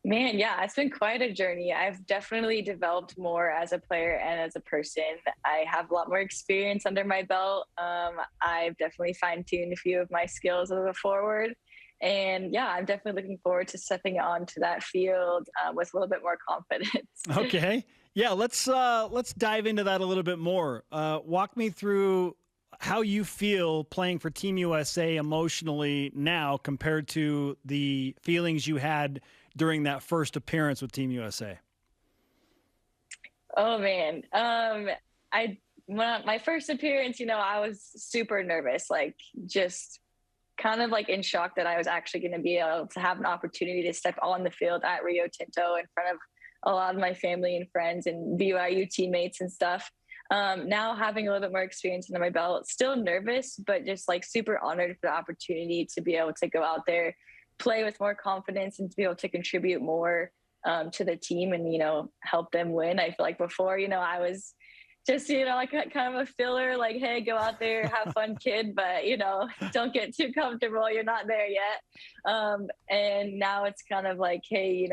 Man, yeah, it's been quite a journey. I've definitely developed more as a player and as a person. I have a lot more experience under my belt. I've definitely fine-tuned a few of my skills as a forward. And yeah, I'm definitely looking forward to stepping onto that field with a little bit more confidence. Okay. Yeah, let's dive into that a little bit more. Walk me through how you feel playing for Team USA emotionally now compared to the feelings you had during that first appearance with Team USA. Oh man. My first appearance, I was super nervous, like just kind of like in shock that I was actually going to be able to have an opportunity to step on the field at Rio Tinto in front of a lot of my family and friends and BYU teammates and stuff. Now having a little bit more experience under my belt, still nervous, but just like super honored for the opportunity to be able to go out there, play with more confidence and to be able to contribute more to the team and, help them win. I feel like before, I was just, like kind of a filler, like, hey, go out there, have fun, kid, but, don't get too comfortable. You're not there yet. And now it's kind of like, hey,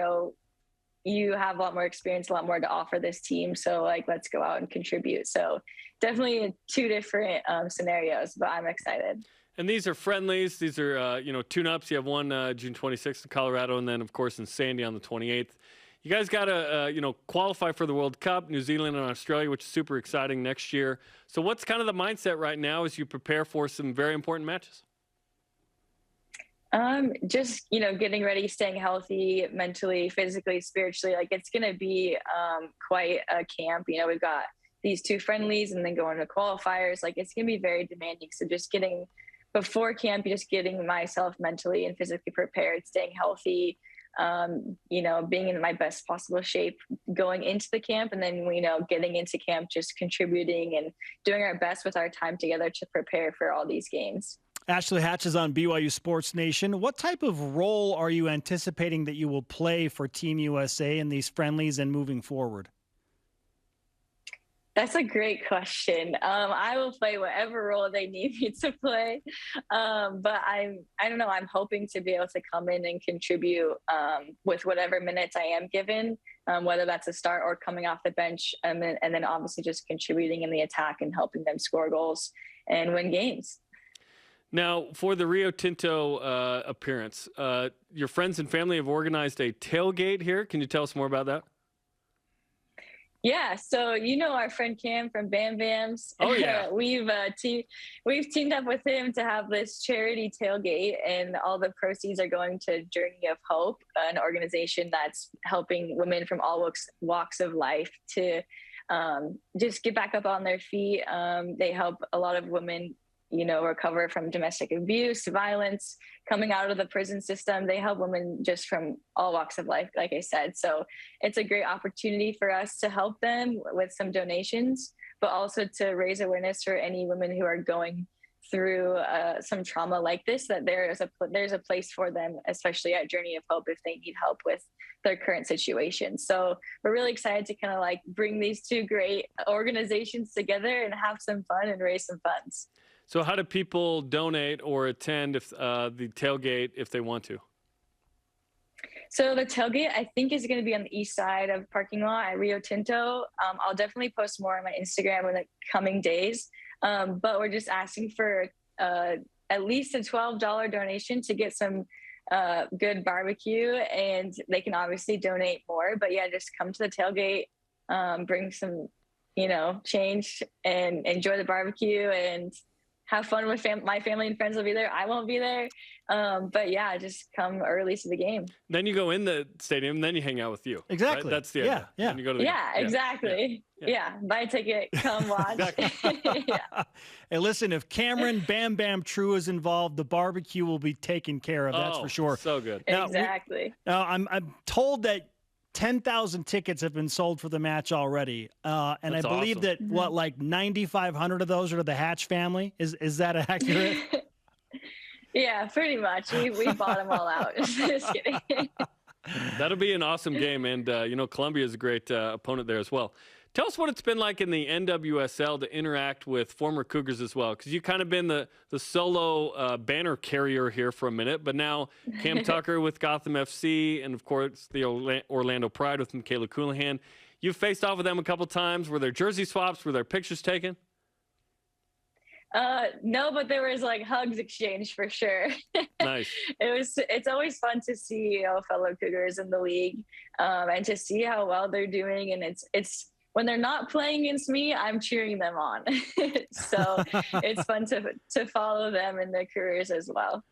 you have a lot more experience, a lot more to offer this team. So like, let's go out and contribute. So definitely two different scenarios, but I'm excited. And these are friendlies. These are, tune-ups. You have one June 26th in Colorado, and then, of course, in Sandy on the 28th. You guys got to, qualify for the World Cup, New Zealand and Australia, which is super exciting next year. So what's kind of the mindset right now as you prepare for some very important matches? Just, getting ready, staying healthy mentally, physically, spiritually. Like, it's going to be quite a camp. We've got these two friendlies and then going to qualifiers. Like, it's going to be very demanding. So just before camp, just getting myself mentally and physically prepared, staying healthy, being in my best possible shape going into the camp, and then, getting into camp, just contributing and doing our best with our time together to prepare for all these games. Ashley Hatch is on BYU Sports Nation. What type of role are you anticipating that you will play for Team USA in these friendlies and moving forward? That's a great question. I will play whatever role they need me to play. But I don't know, I'm hoping to be able to come in and contribute with whatever minutes I am given, whether that's a start or coming off the bench, and then obviously just contributing in the attack and helping them score goals and win games. Now, for the Rio Tinto appearance, your friends and family have organized a tailgate here. Can you tell us more about that? Yeah, so our friend Cam from Bam Bams. Oh yeah, we've teamed up with him to have this charity tailgate, and all the proceeds are going to Journey of Hope, an organization that's helping women from all walks of life to just get back up on their feet. They help a lot of women, recover from domestic abuse, violence, coming out of the prison system. They help women just from all walks of life, like I said. So it's a great opportunity for us to help them with some donations, but also to raise awareness for any women who are going through some trauma like this, that there's a place for them, especially at Journey of Hope, if they need help with their current situation. So we're really excited to kind of bring these two great organizations together and have some fun and raise some funds. So how do people donate or attend if the tailgate if they want to? So the tailgate, I think, is going to be on the east side of the parking lot at Rio Tinto. I'll definitely post more on my Instagram in the coming days. But we're just asking for at least a $12 donation to get some good barbecue, and they can obviously donate more. But yeah, just come to the tailgate, bring some, change, and enjoy the barbecue and have fun with my family and friends will be there. I won't be there. But yeah, just come early to the game. Then you go in the stadium, then you hang out with you. Exactly. Right? That's the idea. Yeah. Then you go to the yeah, game. Exactly. Yeah. Buy a ticket, come watch. Yeah. Hey, listen, if Cameron Bam Bam True is involved, the barbecue will be taken care of. That's for sure. So good. Now, exactly. I'm told that 10,000 tickets have been sold for the match already. And That's I believe awesome. that, 9,500 of those are to the Hatch family? Is that accurate? Yeah, pretty much. We bought them all out. Just kidding. That'll be an awesome game. And, Columbia is a great opponent there as well. Tell us what it's been like in the NWSL to interact with former Cougars as well, because you've kind of been the solo banner carrier here for a minute, but now Cam Tucker with Gotham FC and, of course, the Orlando Pride with Michaela Coulihan. You've faced off with them a couple times. Were there jersey swaps? Were there pictures taken? No, but there was hugs exchanged for sure. Nice. It's always fun to see fellow Cougars in the league and to see how well they're doing, and it's when they're not playing against me, I'm cheering them on. So it's fun to follow them in their careers as well.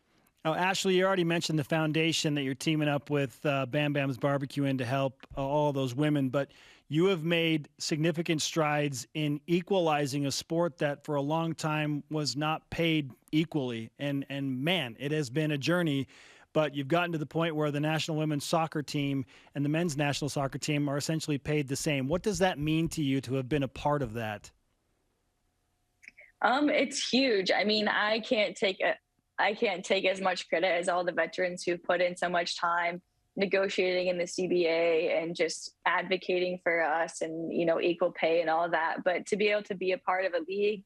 Oh, Ashley, you already mentioned the foundation that you're teaming up with Bam Bam's Barbecue in to help all those women, but you have made significant strides in equalizing a sport that for a long time was not paid equally. And man, it has been a journey. But you've gotten to the point where the national women's soccer team and the men's national soccer team are essentially paid the same. What does that mean to you to have been a part of that? It's huge. I mean, I can't take as much credit as all the veterans who put in so much time negotiating in the CBA and just advocating for us and, equal pay and all that. But to be able to be a part of a league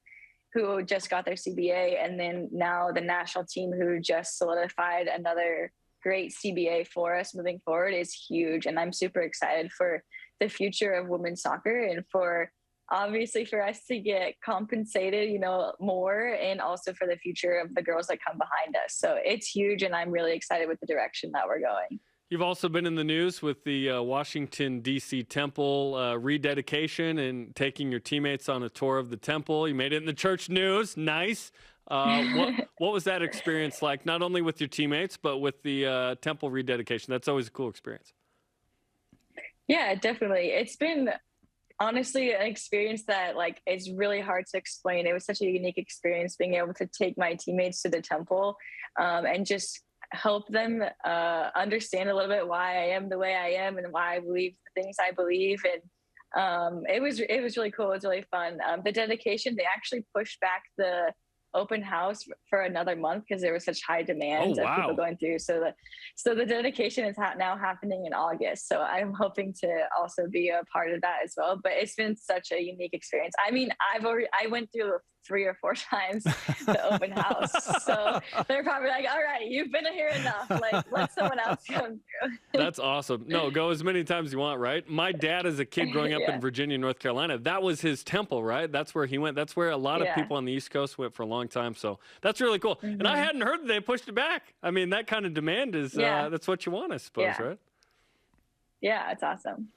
who just got their CBA, and then now the national team who just solidified another great CBA for us moving forward is huge. And I'm super excited for the future of women's soccer and for obviously for us to get compensated, more, and also for the future of the girls that come behind us. So it's huge, and I'm really excited with the direction that we're going. You've also been in the news with the Washington, D.C. Temple rededication and taking your teammates on a tour of the temple. You made it in the church news. Nice. What was that experience like, not only with your teammates, but with the temple rededication? That's always a cool experience. Yeah, definitely. It's been honestly an experience that it's really hard to explain. It was such a unique experience being able to take my teammates to the temple and just help them understand a little bit why I am the way I am and why I believe the things I believe. And it was really cool. It was really fun. The dedication, they actually pushed back the open house for another month because there was such high demand of people going through. So the dedication is now happening in August. So I'm hoping to also be a part of that as well. But it's been such a unique experience. I mean, I went through 3 or 4 times the open house. So they're probably like, all right, you've been here enough. Like, let someone else come through. That's awesome. No, go as many times as you want, right? My dad, as a kid growing up in Virginia, North Carolina, that was his temple, right? That's where he went. That's where a lot of people on the East Coast went for a long time. So that's really cool. And I hadn't heard that they pushed it back. I mean, that kind of demand is, that's what you want, I suppose, right? Yeah, it's awesome.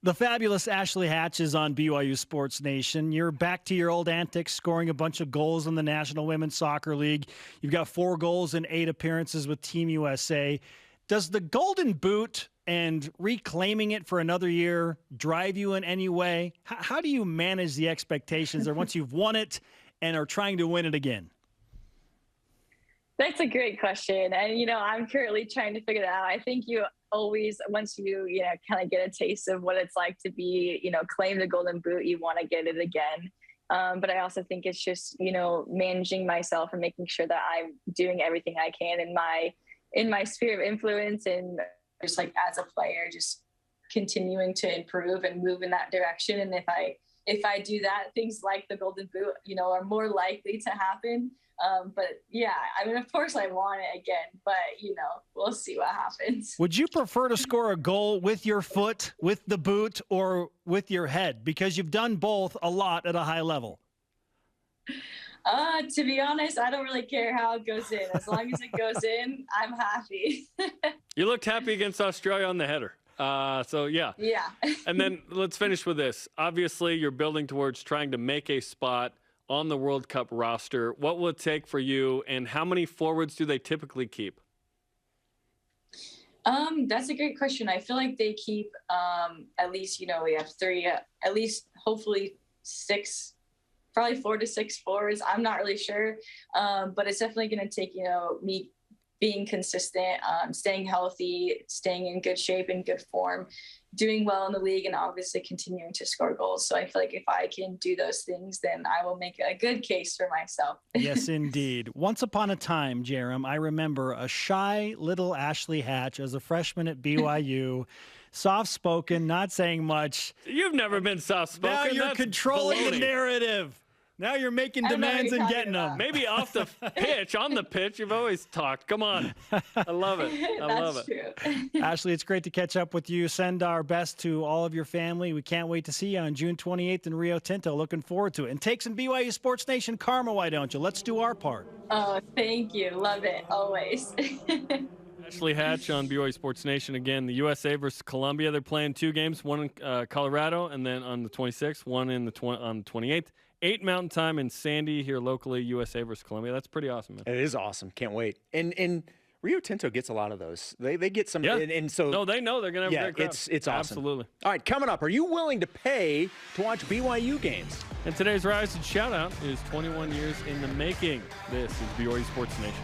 The fabulous Ashley Hatch is on BYU Sports Nation. You're back to your old antics, scoring a bunch of goals in the National Women's Soccer League. You've got 4 goals and 8 appearances with Team USA. Does the Golden Boot and reclaiming it for another year drive you in any way? How do you manage the expectations there once you've won it and are trying to win it again? That's a great question. And, I'm currently trying to figure that out. I think you always, once you, kind of get a taste of what it's like to be, claim the Golden Boot, you want to get it again. But I also think it's just, managing myself and making sure that I'm doing everything I can in my sphere of influence, and just like as a player, just continuing to improve and move in that direction. And if I do that, things like the Golden Boot, are more likely to happen. But yeah, I mean, of course I want it again, but we'll see what happens. Would you prefer to score a goal with your foot, with the boot, or with your head? Because you've done both a lot at a high level. To be honest, I don't really care how it goes in. As long as it goes in, I'm happy. You looked happy against Australia on the header. So yeah. Yeah. And then let's finish with this. Obviously, you're building towards trying to make a spot on the World Cup roster. What will it take for you, and how many forwards do they typically keep? That's a great question. I feel like they keep at least, we have 3, at least hopefully 6, probably 4 to 6 forwards. I'm not really sure. But it's definitely going to take, me being consistent, staying healthy, staying in good shape and good form, doing well in the league, and obviously continuing to score goals. So I feel like if I can do those things, then I will make a good case for myself. Yes, indeed. Once upon a time, Jarom, I remember a shy little Ashley Hatch as a freshman at BYU, soft-spoken, not saying much. You've never been soft-spoken. Now you're That's controlling baloney. the narrative. Now you're making demands and getting them. Maybe off the pitch, on the pitch, you've always talked. Come on. I love it. I love it. True. Ashley, it's great to catch up with you. Send our best to all of your family. We can't wait to see you on June 28th in Rio Tinto. Looking forward to it. And take some BYU Sports Nation karma, why don't you? Let's do our part. Oh, thank you. Love it. Always. Ashley Hatch on BYU Sports Nation. Again, the USA versus Colombia. They're playing 2 games, one in Colorado, and then on the 26th, one on the 28th. 8 Mountain Time in Sandy here locally, USA versus Colombia. That's pretty awesome, man. It is awesome. Can't wait. And Rio Tinto gets a lot of those. They get some. Yeah. And so no, they know they're going to have a great crowd. It's awesome. Absolutely. All right, coming up, are you willing to pay to watch BYU games? And today's Rise and Shout Out is 21 years in the making. This is BYU Sports Nation.